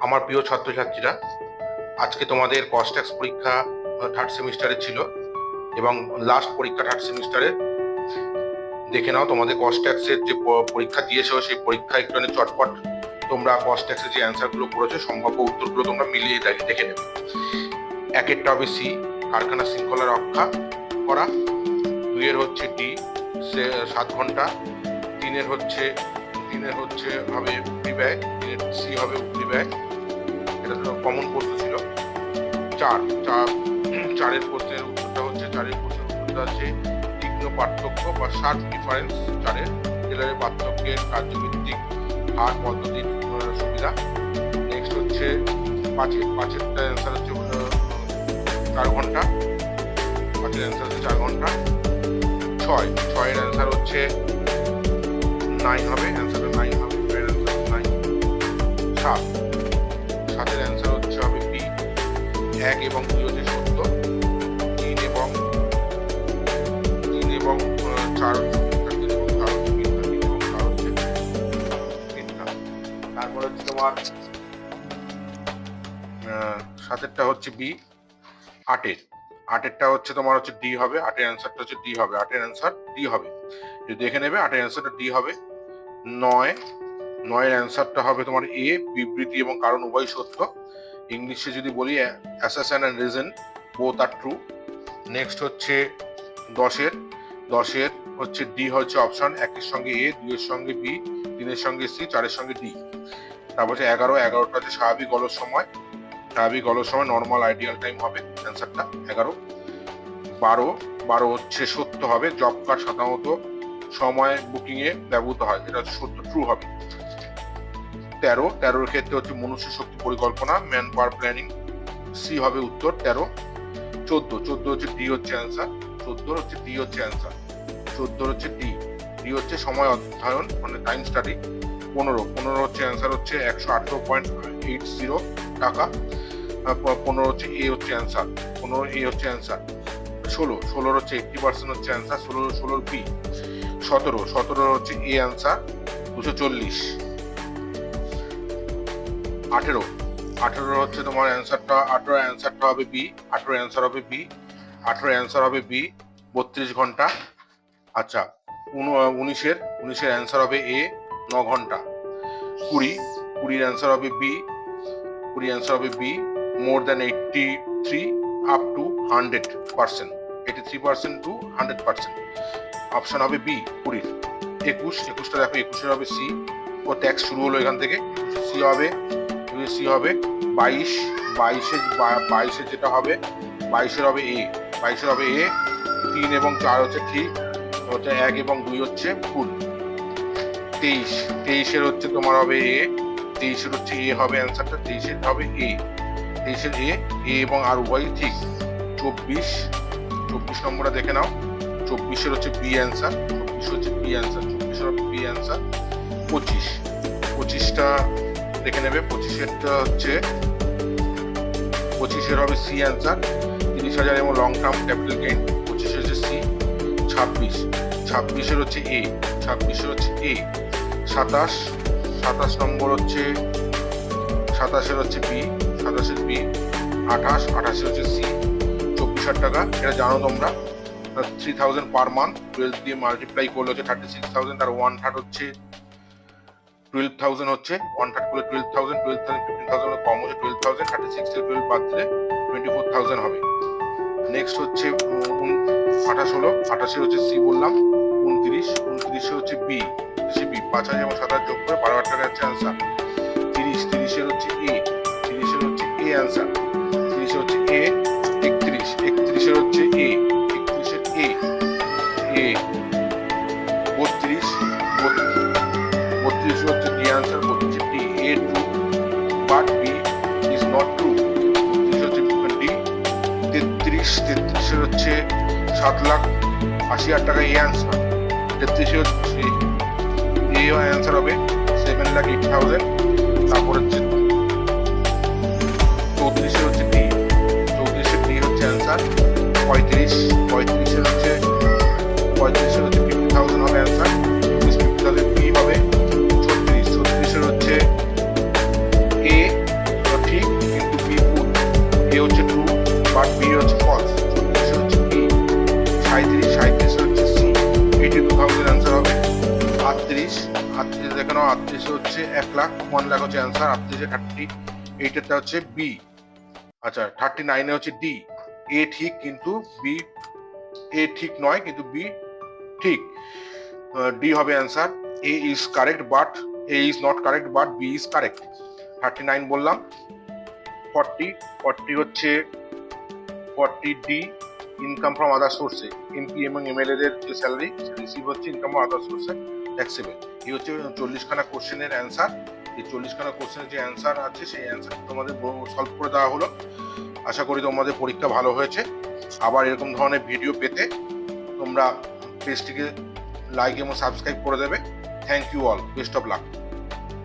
আমার প্রিয় ছাত্রছাত্রীরা, আজকে তোমাদের কস্ট ট্যাক্স পরীক্ষা থার্ড সেমিস্টারে ছিল এবং লাস্ট পরীক্ষা থার্ড সেমিস্টারে। দেখে নাও তোমাদের কস্ট ট্যাক্সের যে পরীক্ষা দিয়েছো সেই পরীক্ষা একটু চটপট তোমরা কস্ট ট্যাক্সের যে অ্যান্সারগুলো করেছো সম্ভাব্য উত্তরগুলো তোমরা মিলিয়ে দেখে নেবে। একেরটা হবে সি, কারখানা শৃঙ্খলা রক্ষা করা। দুইয়ের হচ্ছে ডি, 7 ঘন্টা। তিনের হচ্ছে হবে উপরি ব্যয়, সি হবে উপরি ব্যয়। এটা তো কমন প্রশ্ন ছিল। চারের প্রশ্নের উত্তরটা হচ্ছে তীক্ষ্ণ পার্থক্য বা শার্প ডিফারেন্স। টেলারের পার্থক্যের কার্যভিত্তিক হার পদ্ধতির সুবিধা। নেক্সট হচ্ছে পাঁচেরটা অ্যান্সার হচ্ছে 4 ঘন্টা। পাঁচের অ্যান্সার হচ্ছে 4 ঘন্টা। ছয়ের অ্যান্সার হচ্ছে 9 হবে, অ্যান্সারটা 9 হবে, ছয়ের অ্যান্সার 9। সাতের অ্যান্সার হচ্ছে হবে বি, 1 এবং 2 হচ্ছে সত্য। 3 এবং 4 তারপর হচ্ছে তোমার সাতেরটা হচ্ছে বি। আটেরটা হচ্ছে তোমার হচ্ছে ডি হবে। আটের অ্যান্সারটা হচ্ছে ডি হবে। আটের অ্যান্সার ডি হবে, যদি দেখে নেবে। আটের অ্যান্সারটা ডি হবে। নয়ের অ্যান্সারটা হবে তোমার এ, বিবৃতি এবং কারণ উভয় সত্য। ইংলিশে যদি বলি assertion and reason both are true. Next হচ্ছে 10এর হচ্ছে ডি হচ্ছে অপশন। 1-এর সঙ্গে এ, 2-এর সঙ্গে বি, 3-এর সঙ্গে সি, 4-এর সঙ্গে ডি। তারপর হচ্ছে 11টা হচ্ছে স্বাভাবিক অলস সময়। নর্মাল আইডিয়াল টাইম হবে অ্যান্সারটা 11। 12 হচ্ছে সত্য হবে। জব কার্ড সাধারণত সময় বুকিং এ ব্যবহৃত হয়, এটা হচ্ছে সত্য, ট্রু হবে। 13-এর ক্ষেত্রে হচ্ছে মনুষ্য শক্তি পরিকল্পনা, ম্যান পাওয়ার প্ল্যানিং, সি হবে উত্তর 13। 14 হচ্ছে ডি হচ্ছে অ্যান্সার। 14 হচ্ছে ডি হচ্ছে অ্যান্সার। 14 হচ্ছে ডি হচ্ছে সময় অধ্যয়ন, মানে টাইম স্টাডি। 15 হচ্ছে অ্যান্সার হচ্ছে 118.80 টাকা। 15 হচ্ছে এ হচ্ছে অ্যান্সার। 15 এ হচ্ছে অ্যান্সার। 16 হচ্ছে 80% হচ্ছে অ্যান্সার। 16 বি। 17 হচ্ছে এ অ্যান্সার, 240। 18 হচ্ছে তোমার অ্যান্সারটা, 18 অ্যান্সারটা হবে বি। 18 অ্যান্সার হবে বি। 18 অ্যান্সার হবে বি, 32 ঘন্টা। আচ্ছা, 19-এর অ্যান্সার হবে এ, 9 ঘন্টা। 20-এর অ্যান্সার হবে বি। 20 অ্যান্সার হবে B, more than 83 up to 100%। 83% to 100%। Option হবে বি 20। 21টা দেখো, 21-এর হবে সি। ও ট্যাক্স শুরু হলো এখান থেকে। সি হবে 22 যেটা হবে, 22-এর হবে এ। 3 এবং 4 হচ্ছে ঠিক, 1 এবং 2 হচ্ছে ভুল। 23-এর হচ্ছে তোমার হবে এ। 23-এর হচ্ছে এ হবে অ্যান্সারটা। 23-এর হবে এ। 23-এর এ এবং আর উভয় ঠিক। 24 নম্বরটা দেখে নাও। 24-এর হচ্ছে বি অ্যান্সার। 24-এর হবে বি অ্যান্সার। 25টা দেখে নেবে। 25-এর হবে সি অ্যান্সার। 30,000 এবং লং টার্ম ক্যাপিটাল গেইন। 25 হচ্ছে সি। 26-এর হচ্ছে এ। 27 নম্বর হচ্ছে 27-এর হচ্ছে বি। 27-এর বি। 28 হচ্ছে সি। 24,000 টাকা, এটা জানো তোমরা। 3,000 পার মান্থ, 12 দিয়ে মাল্টিপ্লাই করলে হচ্ছে 36,000। আর 1/3 হচ্ছে 12,000 হচ্ছে। 1/3 করলে 12,000, 15,000 কম হচ্ছে 12,000। 36 থেকে 12 বাদ দিলে 24,000 হবে। নেক্সট হচ্ছে 28 হলো। 28-এর হচ্ছে সি বললাম। 29 হচ্ছে বি। 5,000 এবং 7,000 যোগ করে 12,000 টাকা হচ্ছে অ্যান্সার। 30-এর হচ্ছে এ। 30-এর হচ্ছে এ অ্যান্সার। 30 হচ্ছে এ। 31-এর হচ্ছে এ। 31-এর এ। 32 হচ্ছে D answer. 32 D, A true but B is not true. 32 হচ্ছে ডি। 33-এর হচ্ছে 7,80,000 টাকা এ অ্যান্সার। 33-এর হচ্ছে এ অ্যান্সার হবে 7,80,000। তারপর হচ্ছে 34-এর হচ্ছে ডি। 34-এর ডি হচ্ছে অ্যান্সার। 35-এর হচ্ছে 50,000 হবে অ্যান্সার। 50,000 বি হবে। 36-এর হচ্ছে এ। এ হচ্ছে ট্রু বাট বি হচ্ছে ফলস। 34 হচ্ছে বি, 37 হচ্ছে সি, 82,000 অ্যান্সার হবে। 38 দেখে নাও, 38 হচ্ছে 1 লাখ, 1 লাখ হচ্ছে অ্যান্সার। 38 38 হচ্ছে বি। আচ্ছা 39 হচ্ছে ডি। এ ঠিক কিন্তু বি, এ ঠিক নয় কিন্তু বি ঠিক, ডি হবে answer. A is correct but A is not correct but B is correct. 39 বললাম। 40 হচ্ছে 40 ডি, ইনকাম ফ্রম আদার সোর্সে। এমপি এবং এমএলএ দের যে স্যালারি রিসিভ হচ্ছে ইনকাম ফ্রম আদার সোর্সে, ট্যাক্সেবল। এই হচ্ছে 40খানা কোশ্চেনের অ্যান্সার। এই 40খানা কোশ্চেনের যে অ্যান্সার আছে সেই অ্যান্সার তোমাদের সলভ করে দেওয়া হলো। আশা করি তোমাদের পরীক্ষা ভালো হয়েছে। আবার এরকম ধরনের ভিডিও পেতে তোমরা পেজটিকে লাইক এবং সাবস্ক্রাইব করে দেবে। Thank you all, best of lakh.